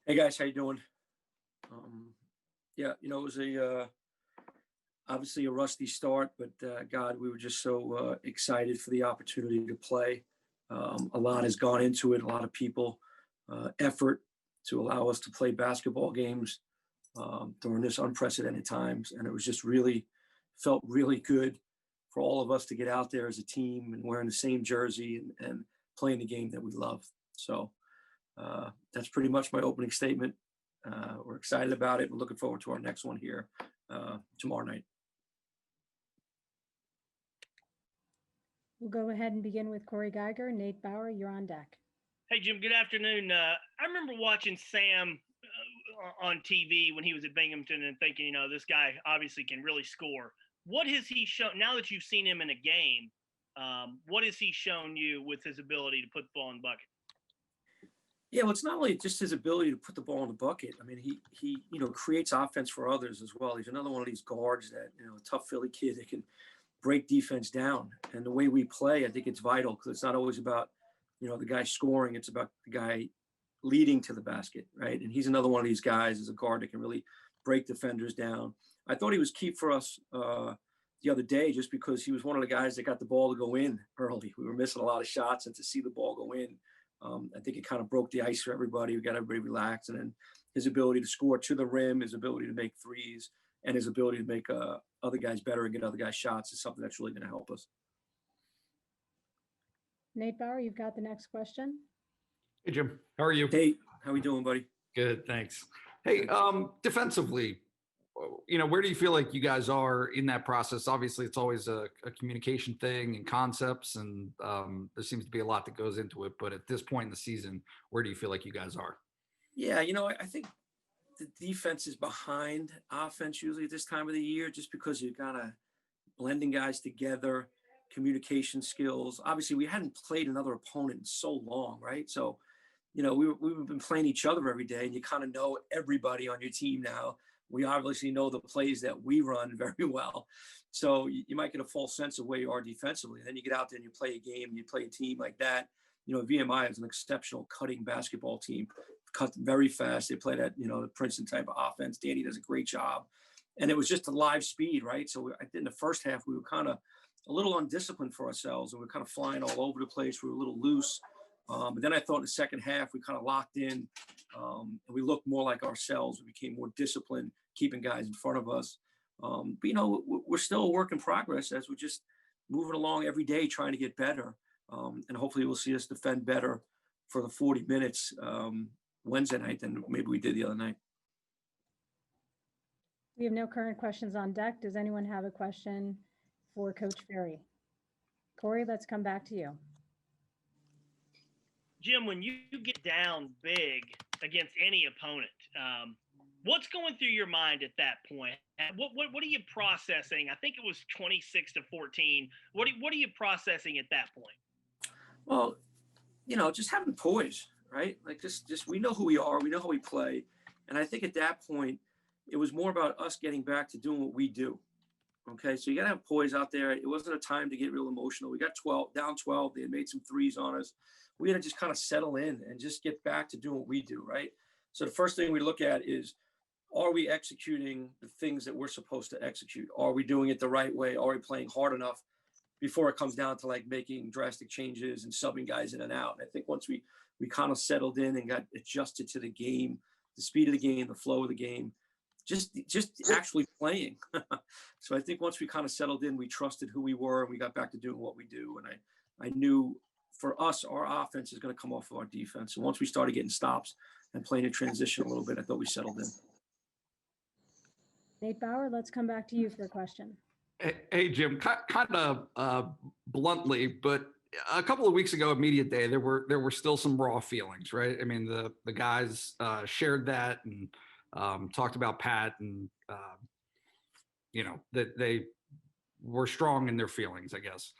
Hey guys, how you doing? Yeah, it was a obviously a rusty start, but God, we were just so excited for the opportunity to play. A lot has gone into it. A lot of people effort to allow us to play basketball games during this unprecedented times, and it was just really felt really good for all of us to get out there as a team and wearing the same jersey and playing the game that we love. So that's pretty much my opening statement. We're excited about it. We're looking forward to our next one here tomorrow night. We'll go ahead and begin with Corey Geiger. Nate Bauer, you're on deck. Hey, Jim, good afternoon. I remember watching Sam on TV when he was at Binghamton and thinking, this guy obviously can really score. What has he shown now that you've seen him in a game? What has he shown you with his ability to put the ball in the bucket? Yeah, well, it's not only just his ability to put the ball in the bucket. I mean, he creates offense for others as well. He's another one of these guards that, a tough Philly kid that can break defense down. And the way we play, I think it's vital because it's not always about, the guy scoring. It's about the guy leading to the basket, right? And he's another one of these guys as a guard that can really break defenders down. I thought he was key for us the other day just because he was one of the guys that got the ball to go in early. We were missing a lot of shots, and to see the ball go in, I think it kind of broke the ice for everybody. We got everybody relaxed, and then his ability to score to the rim, his ability to make threes, and his ability to make other guys better and get other guys shots is something that's really going to help us. Nate Bauer, you've got the next question. Hey, Jim. How are you? Hey, how we doing, buddy? Good, thanks. Hey, defensively, where do you feel like you guys are in that process? Obviously, it's always a communication thing and concepts, and there seems to be a lot that goes into it. But at this point in the season, where do you feel like you guys are? Yeah, I think the defense is behind offense usually at this time of the year just because you're kind of blending guys together, communication skills. Obviously, we hadn't played another opponent in so long, right? So, we've been playing each other every day, and you kind of know everybody on your team now. We obviously know the plays that we run very well. So you might get a false sense of where you are defensively. And then you get out there and you play a game and you play a team like that. VMI is an exceptional cutting basketball team, cut very fast. They play that, the Princeton type of offense. Danny does a great job. And it was just a live speed, right? So in the first half, we were kind of a little undisciplined for ourselves, and we were kind of flying all over the place. We were a little loose. But then I thought in the second half, we kind of locked in and we looked more like ourselves. We became more disciplined, keeping guys in front of us. But, we're still a work in progress as we're just moving along every day, trying to get better. And hopefully we'll see us defend better for the 40 minutes Wednesday night than maybe we did the other night. We have no current questions on deck. Does anyone have a question for Coach Ferry? Corey, let's come back to you. Jim, when you get down big against any opponent, what's going through your mind at that point? What are you processing? I think it was 26-14. What are you processing at that point? Well, just having poise, right? Like just we know who we are, we know how we play, and I think at that point it was more about us getting back to doing what we do. Okay, so you gotta have poise out there. It wasn't a time to get real emotional. We got down 12. They had made some threes on us. We had to just kind of settle in and just get back to doing what we do, right? So the first thing we look at is, are we executing the things that we're supposed to execute? Are we doing it the right way? Are we playing hard enough before it comes down to like making drastic changes and subbing guys in and out? And I think once we kind of settled in and got adjusted to the game, the speed of the game, the flow of the game, just actually playing. So I think once we kind of settled in, we trusted who we were and we got back to doing what we do. And I knew for us, our offense is going to come off of our defense. And once we started getting stops and playing in transition a little bit, I thought we settled in. Nate Bauer, let's come back to you for a question. Hey, Jim, kind of bluntly, but a couple of weeks ago at Media Day, there were still some raw feelings, right? I mean, the guys shared that and talked about Pat and, that they were strong in their feelings, I guess.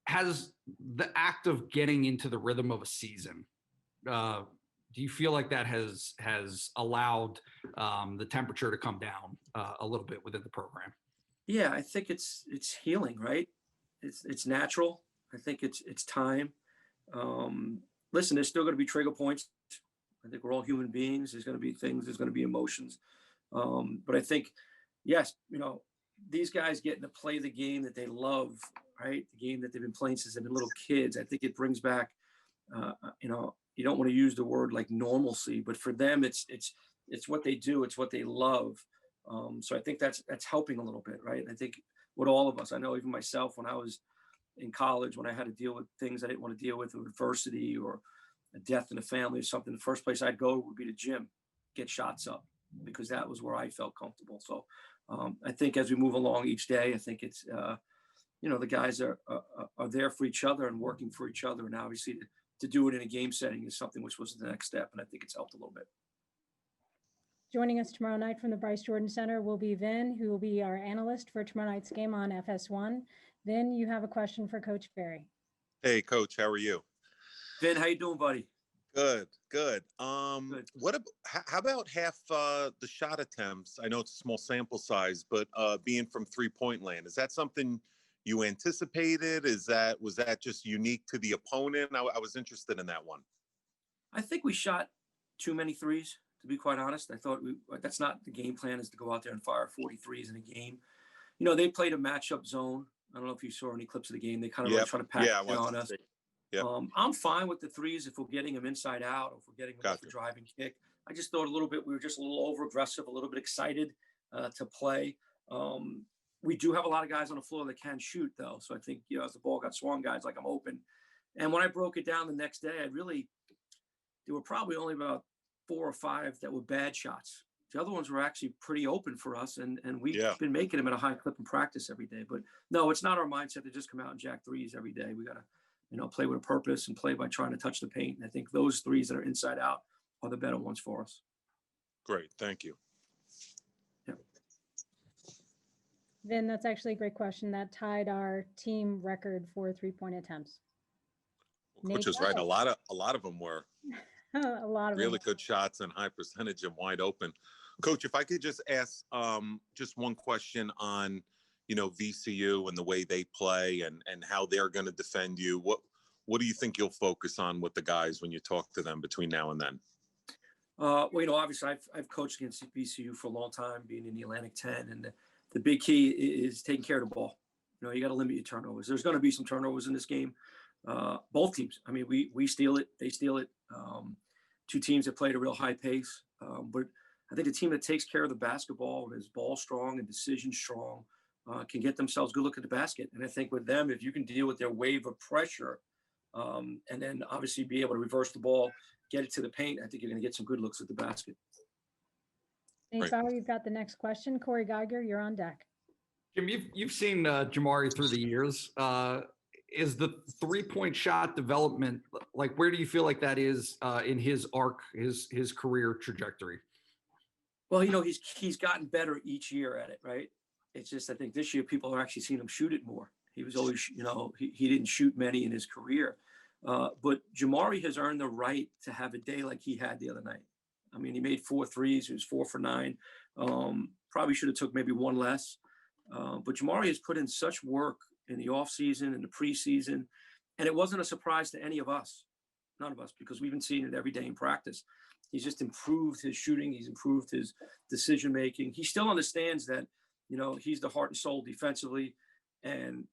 Has the act of getting into the rhythm of a season, do you feel like that has allowed the temperature to come down a little bit within the program? Yeah, I think it's healing, right? It's natural. I think it's time. Listen, there's still going to be trigger points. I think we're all human beings. There's going to be things, there's going to be emotions. But I think, yes, these guys getting to play the game that they love, right? The game that they've been playing since they've been little kids. I think it brings back, you don't want to use the word like normalcy, but for them, it's what they do. It's what they love. So I think that's helping a little bit, right? And I think with all of us, I know even myself, when I was in college, when I had to deal with things I didn't want to deal with adversity or a death in the family or something, the first place I'd go would be the gym, get shots up, because that was where I felt comfortable. So I think as we move along each day, I think it's, the guys are there for each other and working for each other. And obviously to do it in a game setting is something which was the next step. And I think it's helped a little bit. Joining us tomorrow night from the Bryce Jordan Center will be Vin, who will be our analyst for tomorrow night's game on FS1. Vin, you have a question for Coach Ferry. Hey, Coach, how are you? Vin, how you doing, buddy? Good. Good. How about half the shot attempts? I know it's a small sample size, but being from 3-point land, is that something you anticipated? Was that just unique to the opponent? I was interested in that one. I think we shot too many threes, to be quite honest. I thought that's not the game plan, is to go out there and fire 40 threes in a game. They played a matchup zone. I don't know if you saw any clips of the game. They kind of really try to pack it on us. Yep. I'm fine with the threes if we're getting them inside out, or if we're getting them with the driving kick. I just thought we were just a little over aggressive, a little bit excited to play. We do have a lot of guys on the floor that can shoot, though. So I think, as the ball got swung, guys like I'm open. And when I broke it down the next day, there were probably only about 4 or 5 that were bad shots. The other ones were actually pretty open for us, and we've been making them at a high clip in practice every day. But no, it's not our mindset to just come out and jack threes every day. We got to, play with a purpose and play by trying to touch the paint. And I think those threes that are inside out are the better ones for us. Great, thank you. Yeah. Vin, that's actually a great question. That tied our team record for 3-point attempts. Coach is right. A lot of them were a lot of really good shots and high percentage and wide open. Coach, if I could just ask just one question on, VCU and the way they play and how they're going to defend you. What do you think you'll focus on with the guys when you talk to them between now and then? Well, obviously I've coached against VCU for a long time, being in the Atlantic 10, and the big key is taking care of the ball. You got to limit your turnovers. There's going to be some turnovers in this game. Both teams. I mean, we steal it, they steal it. 2 teams that play at a real high pace. But I think a team that takes care of the basketball and is ball strong and decision strong can get themselves a good look at the basket. And I think with them, if you can deal with their wave of pressure and then obviously be able to reverse the ball, get it to the paint, I think you're going to get some good looks at the basket. Thanks, Bauer. You've got the next question. Corey Geiger, you're on deck. Jim, you've seen Jamari through the years. Is the 3-point shot development, like, where do you feel like that is in his arc, his career trajectory? Well, he's gotten better each year at it, right? It's just, I think this year people are actually seeing him shoot it more. He was always, he didn't shoot many in his career. But Jamari has earned the right to have a day like he had the other night. I mean, he made 4 threes. He was 4 for 9. Probably should have took maybe 1 less. But Jamari has put in such work in the offseason and the preseason. And it wasn't a surprise to any of us, none of us, because we've been seeing it every day in practice. He's just improved his shooting. He's improved his decision-making. He still understands that, he's the heart and soul defensively. And,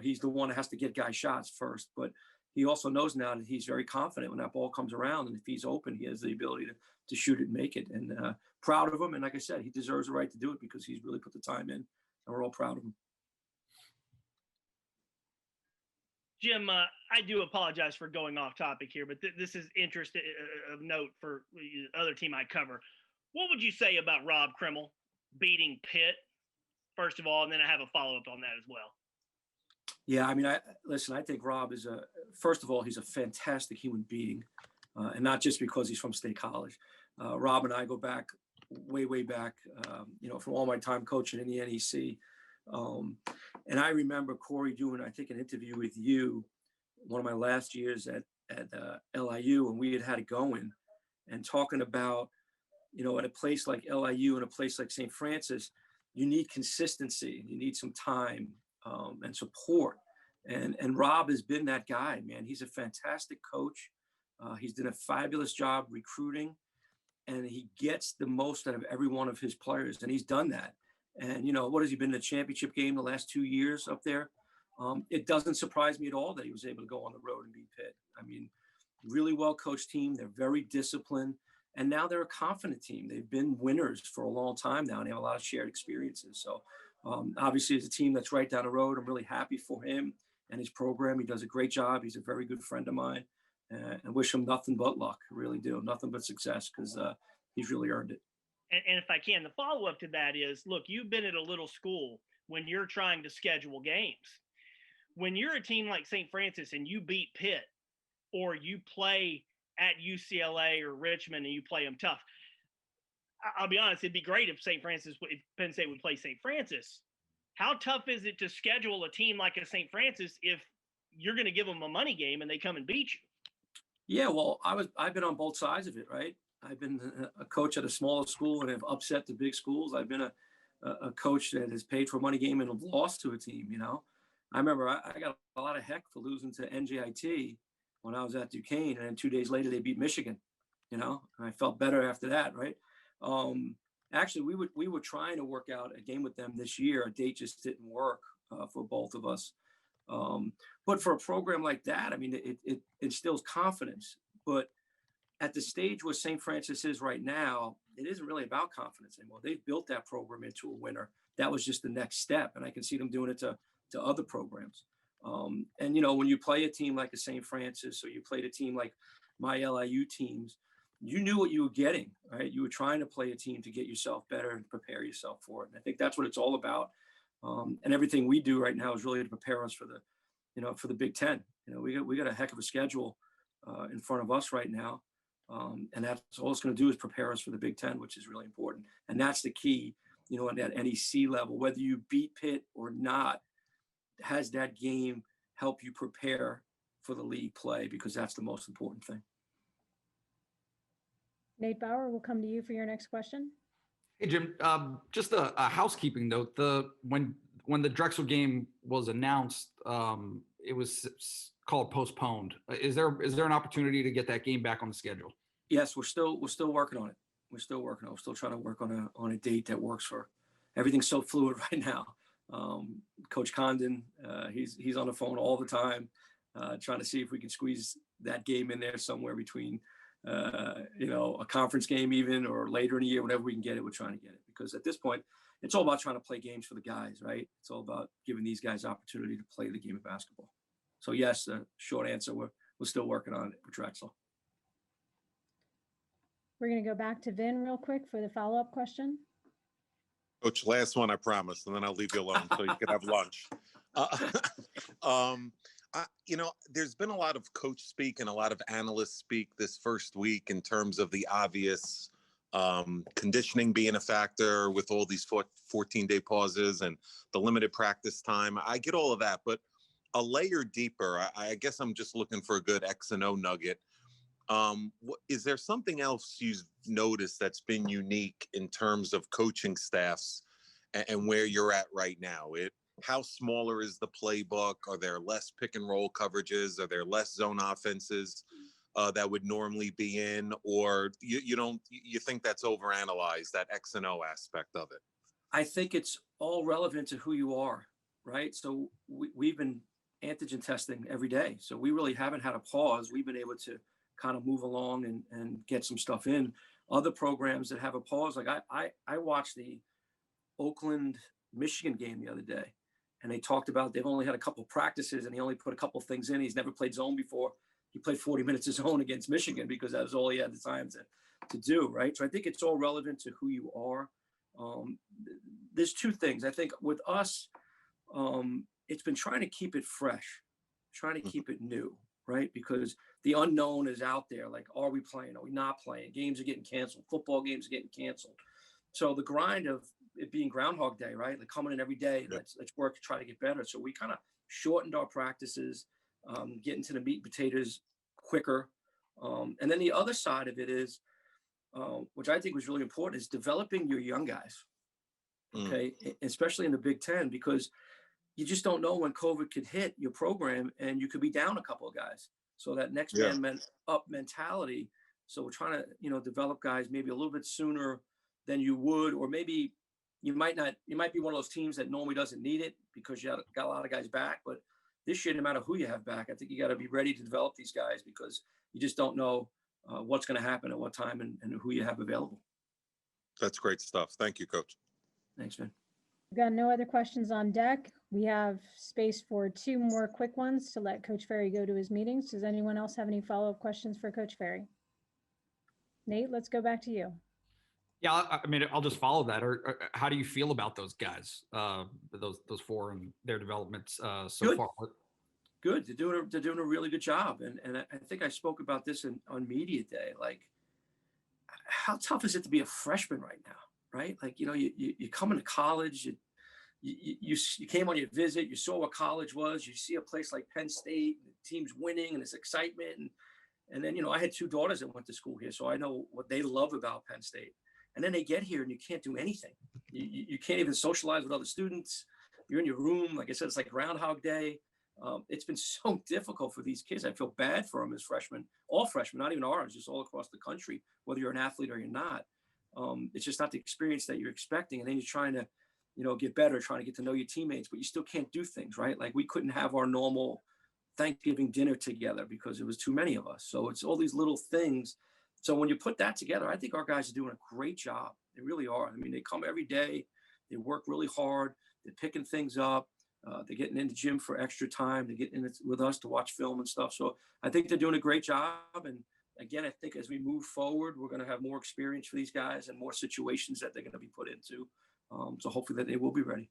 he's the one that has to get guys shots first. But he also knows now that he's very confident when that ball comes around. And if he's open, he has the ability to shoot it and make it. And proud of him. And like I said, he deserves the right to do it because he's really put the time in. And we're all proud of him. Jim, I do apologize for going off topic here, but this is interest of note for the other team I cover. What would you say about Rob Krimmel beating Pitt, first of all, and then I have a follow-up on that as well? Yeah, I mean, I think Rob is first of all, he's a fantastic human being, and not just because he's from State College. Rob and I go back, way back, from all my time coaching in the NEC. And I remember Corey doing, I think, an interview with you one of my last years at LIU, and we had it going and talking about, at a place like LIU and a place like St. Francis, you need consistency and you need some time and support. And Rob has been that guy, man. He's a fantastic coach. He's done a fabulous job recruiting, and he gets the most out of every one of his players, and he's done that. And, what has he been in the championship game the last 2 years up there? It doesn't surprise me at all that he was able to go on the road and beat Pitt. I mean, really well coached team. They're very disciplined, and now they're a confident team. They've been winners for a long time now, and they have a lot of shared experiences. So obviously, as a team that's right down the road, I'm really happy for him and his program. He does a great job. He's a very good friend of mine, and wish him nothing but luck. I really do. Nothing but success, because he's really earned it. And if I can, the follow up to that is, look, you've been at a little school when you're trying to schedule games. When you're a team like St. Francis and you beat Pitt, or you play at UCLA or Richmond and you play them tough, I'll be honest, it'd be great if Penn State would play St. Francis. How tough is it to schedule a team like a St. Francis if you're going to give them a money game and they come and beat you? Yeah, well, I've been on both sides of it, right? I've been a coach at a smaller school and have upset the big schools. I've been a coach that has paid for a money game and have lost to a team. I remember I got a lot of heck for losing to NJIT when I was at Duquesne, and then 2 days later they beat Michigan. And I felt better after that, right? Actually, we were trying to work out a game with them this year. A date just didn't work for both of us. But for a program like that, I mean, it instills confidence. But at the stage where St. Francis is right now, it isn't really about confidence anymore. They've built that program into a winner. That was just the next step, and I can see them doing it to other programs. And when you play a team like a St. Francis, or you played a team like my LIU teams, you knew what you were getting, right? You were trying to play a team to get yourself better and prepare yourself for it. And I think that's what it's all about. And everything we do right now is really to prepare us for the Big Ten. We got a heck of a schedule in front of us right now. And that's all it's going to do is prepare us for the Big Ten, which is really important. And that's the key, at that NEC level, whether you beat Pitt or not, has that game help you prepare for the league play, because that's the most important thing. Nate Bauer, will come to you for your next question. Hey, Jim, just a housekeeping note. When the Drexel game was announced, it was called postponed. Is there an opportunity to get that game back on the schedule? Yes, we're still working on it. We're still trying to work on a date that works for everything's so fluid right now. Coach Condon, he's on the phone all the time, trying to see if we can squeeze that game in there somewhere between, a conference game even, or later in the year, whenever we can get it, we're trying to get it. Because at this point, it's all about trying to play games for the guys, right? It's all about giving these guys opportunity to play the game of basketball. So yes, the short answer, we're still working on it with Drexel. We're going to go back to Vin real quick for the follow-up question. Coach, last one, I promise, and then I'll leave you alone so you can have lunch. There's been a lot of coach speak and a lot of analysts speak this first week in terms of the obvious conditioning being a factor with all these 14-day pauses and the limited practice time. I get all of that, but a layer deeper, I guess I'm just looking for a good X and O nugget. Is there something else you've noticed that's been unique in terms of coaching staffs and where you're at right now? How smaller is the playbook? Are there less pick and roll coverages? Are there less zone offenses that would normally be in? Or you think that's overanalyzed, that X and O aspect of it? I think it's all relevant to who you are, right? So we've been antigen testing every day. So we really haven't had a pause. We've been able to kind of move along and get some stuff in. Other programs that have a pause, like I watched the Oakland, Michigan game the other day, and they talked about they've only had a couple practices and he only put a couple things in. He's never played zone before. He played 40 minutes of zone against Michigan because that was all he had the time to do, right? So I think it's all relevant to who you are. There's two things. I think with us, it's been trying to keep it fresh, trying to keep it new, right? Because the unknown is out there. Like, are we playing? Are we not playing? Games are getting canceled. Football games are getting canceled. So the grind of it being Groundhog Day, right? Like coming in every day, let's work to try to get better. So we kind of shortened our practices, getting to the meat and potatoes quicker. And then the other side of it is, which I think was really important, is developing your young guys. Okay, especially in the Big Ten, because you just don't know when COVID could hit your program and you could be down a couple of guys. So that next Yeah. man up mentality. So we're trying to, develop guys maybe a little bit sooner than you would, or maybe you might be one of those teams that normally doesn't need it because you got a lot of guys back. But this year, no matter who you have back, I think you got to be ready to develop these guys because you just don't know what's going to happen at what time and who you have available. That's great stuff. Thank you, Coach. Thanks, man. We've got no other questions on deck. We have space for 2 more quick ones to let Coach Ferry go to his meetings. Does anyone else have any follow-up questions for Coach Ferry? Nate, let's go back to you. Yeah, I mean, I'll just follow that. Or how do you feel about those guys, those 4 and their developments so Good. far? Good. They're doing a really good job. And I think I spoke about this on media day. Like, how tough is it to be a freshman right now? Right? Like, you come into college, you came on your visit, you saw what college was, you see a place like Penn State, the team's winning and it's excitement. And then, I had 2 daughters that went to school here, so I know what they love about Penn State. And then they get here and you can't do anything. You can't even socialize with other students. You're in your room. Like I said, it's like Groundhog Day. It's been so difficult for these kids. I feel bad for them as freshmen, all freshmen, not even ours, just all across the country, whether you're an athlete or you're not. It's just not the experience that you're expecting. And then you're trying to, get better, trying to get to know your teammates, but you still can't do things, right? Like we couldn't have our normal Thanksgiving dinner together because it was too many of us. So it's all these little things. So when you put that together, I think our guys are doing a great job. They really are. I mean, they come every day, they work really hard, they're picking things up, they're getting in the gym for extra time, they're getting in with us to watch film and stuff. So I think they're doing a great job. And again, I think as we move forward, we're going to have more experience for these guys and more situations that they're going to be put into. So hopefully that they will be ready.